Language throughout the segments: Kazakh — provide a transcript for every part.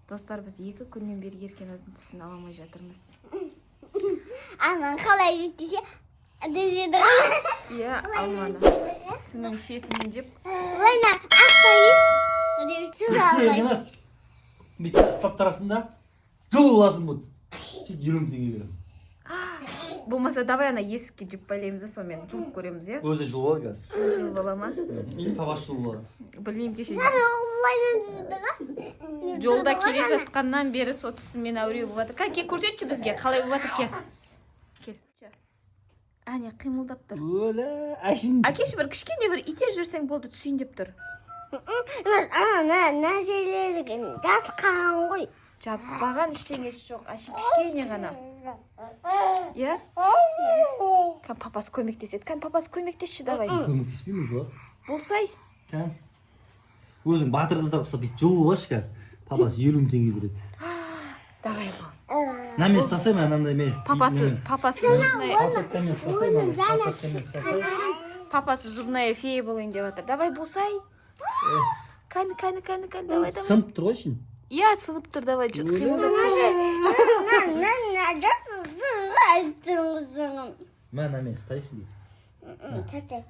Достар, біз 2 күннен бері Еркеназдың тісін ала алмай жатырмыз. Анан қалай жеткесе деп жеді. Иә, алманы. Тісінің шетінен жеп. Ойна, ақтайын. Деп тісін алмай. Еркеназ, бүйтіп ұстап тарасында жыл боласың бұл. 20 теңге беремін. Болмаса, давай ана есікке жіп байлаймыз, сонымен жұлып көреміз, иә? Өзі жыл болады қазір. Жыл бола ма? Или папасы жыл болады. Білмеймін, кеше. Олаймен Жолда келе жатқаннан бері со тісімен әуре болады. Кел, көрсетші бізге, қалай болады, кел. Кел. Әне, қимылдап тұр. Өлі, әшін. Әкеші бір кішкене бір ите жүрсең болды, түсейін деп тұр. Ана жерлерді жасқан ғой. Жабыспаған ештеңесі жоқ, әшін кішкене ғана. Иә? Кән папасы көмектеседі. Кән папасы көмектесші, давай. Көмектеспеймін жуат. Болсай? Кән. Өзің батыр қыздар ұқсап бүйтіп жыл баш кән. Папасы 50 теңге береді. Давай бұл. На мен ұстасайын, анандай мен. Папасы зубная фея болайын деп жатыр. Давай болсай. Кәні, давай. Сынып тұр ғой шын. Иә, сынып тұр, давай. Қимылдап тұр. Мән мен ұстайсың дейді.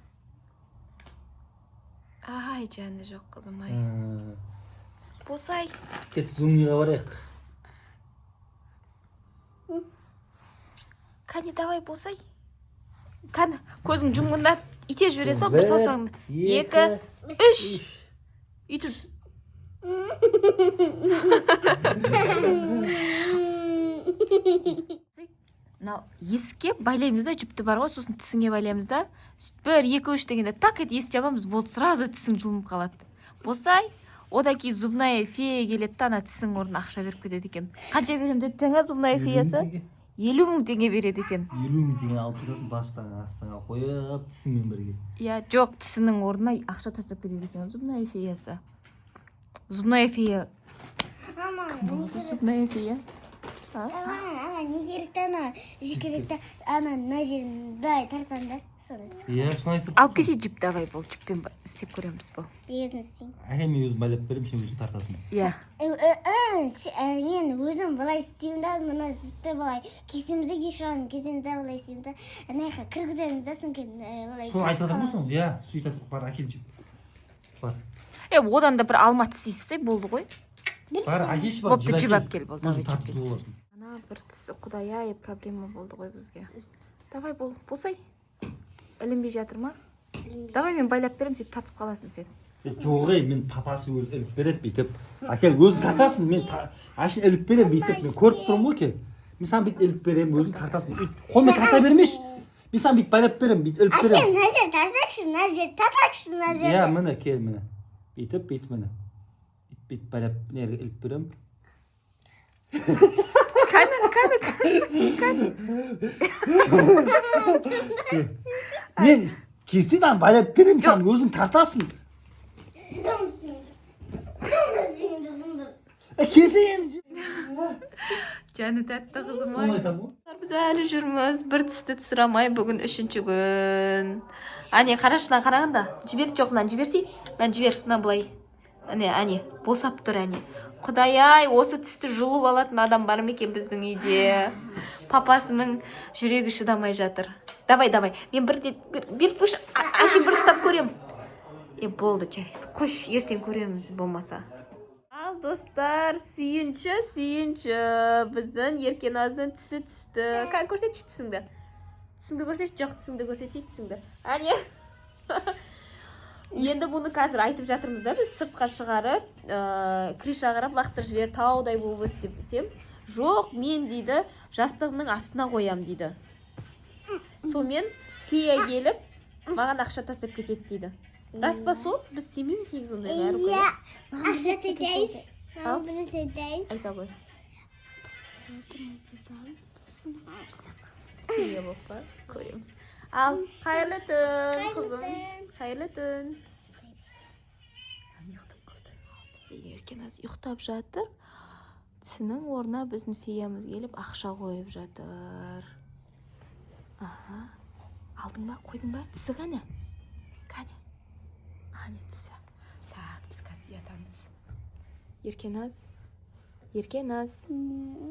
Ай, жаны жоқ қызым, ай. Болсай. Кет зумниға барайық. Кәне, давай болсай. Кәне, көзің жұмғында ите жібере сал, бір саусағын. 2, 3. Үйтіп. Есікке байлаймыз да, жүпті бар ғой, сосын тісіңе байлаймыз да. Бір, 2, 3 дегенде так ет есік жабамыз, болды, сразу тісің жұлынып қалады. Болсай, одан кейін зубная фея келеді да, ана тісің орнына ақша беріп кетеді екен. Қанша берем деді жаңа зубная феясы? 50 000 теңге береді екен. 50 000 теңге алып тұрасың, бастан астыңа қойып, тісіңмен бірге. Иә, жоқ, тісінің орнына ақша тастап кетеді екен зубная феясы. Зубная фея. Кім болды зубная фея? Не керекті ана, жекеректі ана мына жерінде тартанда. Иә, соны айтып. Алып кесе жіп, давай бұл, жіппен істеп көреміз бұл. Егін істейін. Әке, мен өзім байлап берем, сен өзің тартасың. Иә. Мен өзім былай істеймін да, мұны сүтті былай кесемізді ешіғын кесемізді былай істеймін да, әнайқа кіргіземіз да соңкен былай. Соны айтып жатыр мұсың? Иә, сөйтіп айтып бар, әкел жіп. Бар. Одан да бір алма тісі болды ғой. Бар, әкеші бар, Бопты жіп әп кел болды. өзің тартып боласың. Ана бір тісі құдай-ай, проблема болды ғой бізге. Давай бол, болсай. Ілінбей жатыр ма? Давай мен байлап берем, сөйтіп тартып қаласың сен. Жоқ ей, мен папасы өзі іліп береді бүйтіп. Әкел, өзің тартасың, мен әшін іліп берем бүйтіп. Мен көріп тұрмын ғой ке. Мен саған бүйтіп іліп берем, өзің тартасың. Қолмен тарта бермеш. Мен саған бүйтіп байлап берем, бүйтіп іліп берем. Әкел, мына жер тартақшы, мына жер тартақшы, мына жер. Иә, міне, кел міне. Бүйтіп міне. Бүйтіп байлап іліп берем. Мен кеседен байлап берем, сен өзің тартасың. Кесе енді. Жаны тәтті қызым Соны айтамын ғой. Біз әлі жүрміз, бір тісті түсірамай, бүгін 3-ші күн. Әне, қарашынан қарағанда, жіберді жоқ, мынан жіберсей. Мән жібер, мына былай. Әне, босап тұр әне. Құдай-ай, осы тісті жұлып алатын адам бар ма екен біздің үйде? Папасының жүрегі шыдамай жатыр. Давай, мен беріп көш, әшін бір ұстап көрем. Болды, жарайды. Қош, ертең көреміз болмаса. Ал, достар, сүйінші. Біздің Еркеназдың тісі түсті. Қан көрсетші тісіңді. Тісіңді көрсетші, жоқ, тісіңді көрсетші тісіңді. Әне. Енді бұны қазір айтып жатырмыз да, біз сыртқа шығарып, крыша қарап лақтыр жібер, таудай болып өстепсем. Жоқ, мен дейді, жастығымның астына қоям дейді. Сомен фея келіп, маған ақша тастап кетеді дейді. Рас па сол? Біз сенбейміз негізі ондай бәрі қой. Ақша тастайды. Бірін тастайды. Айта ғой. Фея болып па, көреміз. Ал, қайырлы түн, қызым. Қайырлы түн. Ұйықтап қалды. Бізде Еркеназ ұйықтап жатыр. Тісінің орнына біздің феямыз келіп ақша қойып жатыр. Алдың ба, қойдың ба? Тісі қане? Ане тісі. Так, біз қазір ятамыз. Еркеназ. Еркеназ.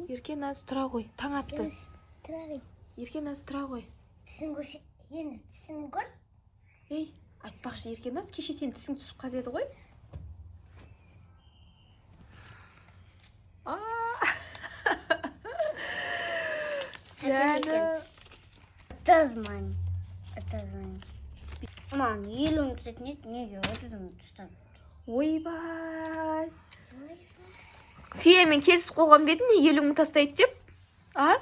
Еркеназ, тұра ғой. Таң атты. Тұра бер. Еркеназ, тұра ғой. Тісін көрші. Енді тісін көрс. Ей, айтпақшы Еркеназ, кеше сен тісің түсіп қалып еді ғой. Жаным. Тазман. Тазман. Aman yılın tütünü ne gördüm tütün. Ойбай. Феямен келісіп қойған бе едің, не еліңді тастайды деп? А?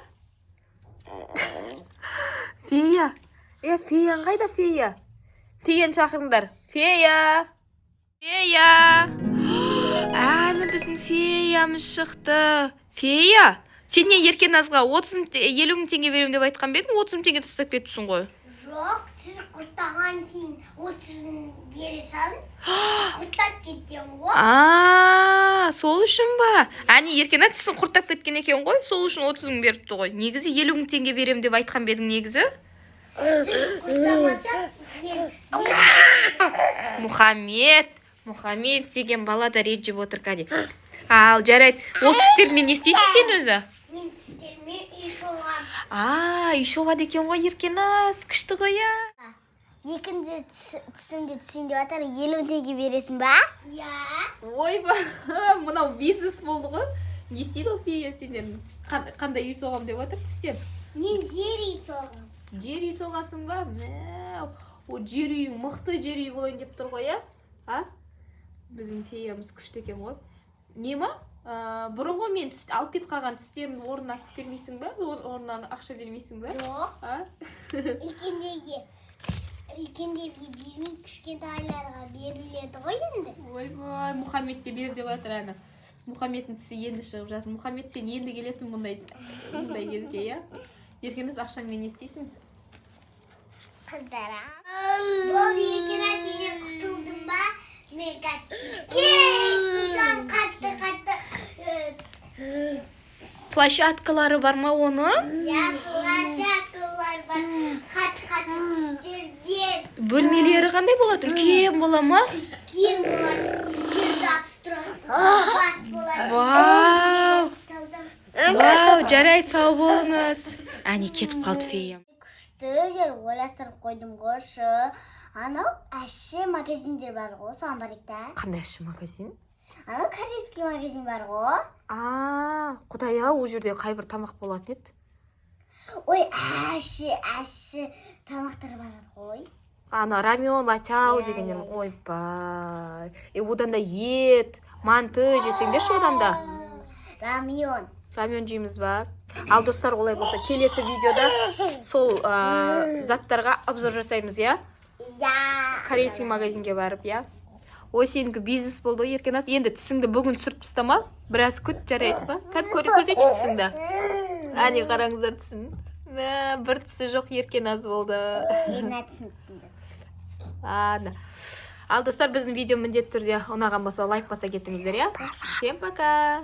Фея. Феяң қайда фея? Феяны шақырыңдар. Фея. Фея. Әні біздің феямыз шықты. Фея. Сен не Еркеназға 50 мың теңге берем деп айтқан бе едің, 30 мың теңге тастап кетіпсің ғой. Жоқ, сіз құрттаған кейін 30-ын бере салын. Құрттап кеткен ғой. Сол үшін ба? Әне Еркеназ тісін құрттап кеткен екен ғой, сол үшін 30 мың беріпті ғой. Негізі 50 мың теңге берем деп айтқан бе едің негізі? Құрттамаса мен Мұхаммед деген бала да ренжіп отыр кәде. Ал жарайды, осы істермен не істейсің сен өзі? мен тістеріме үй шоғам. Үй соғады екен ғой Еркеназ, күшті ғой я. Екінде тісімде түсін деп атар 50 теңге бересің ба? Я. Ойба, мынау бизнес болды ғой. Не істейді ол фея сендердің? Қандай үй соғам деп отыр тістер? Мен жер үй соғам. Жер үй соғасың ба? О жер үйің мықты жер үй болайын деп тұр ғой, а? Біздің феямыз күшті екен ғой. Не ма? Бұрынғы мен алып кет қалған тістерімді орнына әкеп бермейсің ба? Орнынан ақша бермейсің ба? Жоқ. Үлкендерге бермей кішкентайларға беріледі ғой енді. Ойбай, Мұхаммед те бер деп жатыр әні. Мұхаммедтің тісі енді шығып жатыр. Мұхаммед, сен енді келесің мұндай кезге, я? Еркеназ, ақшаңмен не істейсің? Қыздара. Бұл Еркеназ сенен құтылдың ба? Мен кәсіп қатты Площадкалары бар ма оның? Я площадкалар бар. Қатты тістерден. Бөлмелері қандай болады? Үлкен бола ма? Үлкен болады. Үлкен абстракт болады. Вау, жарайды, сау болыңыз. Әне кетіп қалды феям. Күшті жер ойластырып қойдым ғошы. Анау әші магазиндер бар ғой, соған барайық та. Қандай әші магазин? Анау корейский магазин бар ғой. Құдай ау, ол жерде қай бір тамақ болатын еді? Ой, әші тамақтар бар ғой. Ана рамен, латяу дегендер. Ойбай. Одан да ет, манты жесеңдерші одан да. Рамен жейміз ба? Ал достар, олай болса, келесі видеода сол заттарға обзор жасаймыз, я? Корейский магазинге барып, я? Ой, сенікі бизнес болды, Еркеназ. Енді тісіңді бүгін сүріп тастама, біраз күт жарайды ба? Көрсетші тісіңді. Әне қараңыздар тісін. Бір тісі жоқ, Еркеназ болды. Ал достар, біздің видео міндетті түрде ұнаған болса лайк баса кетіңіздер, я? Всем пока!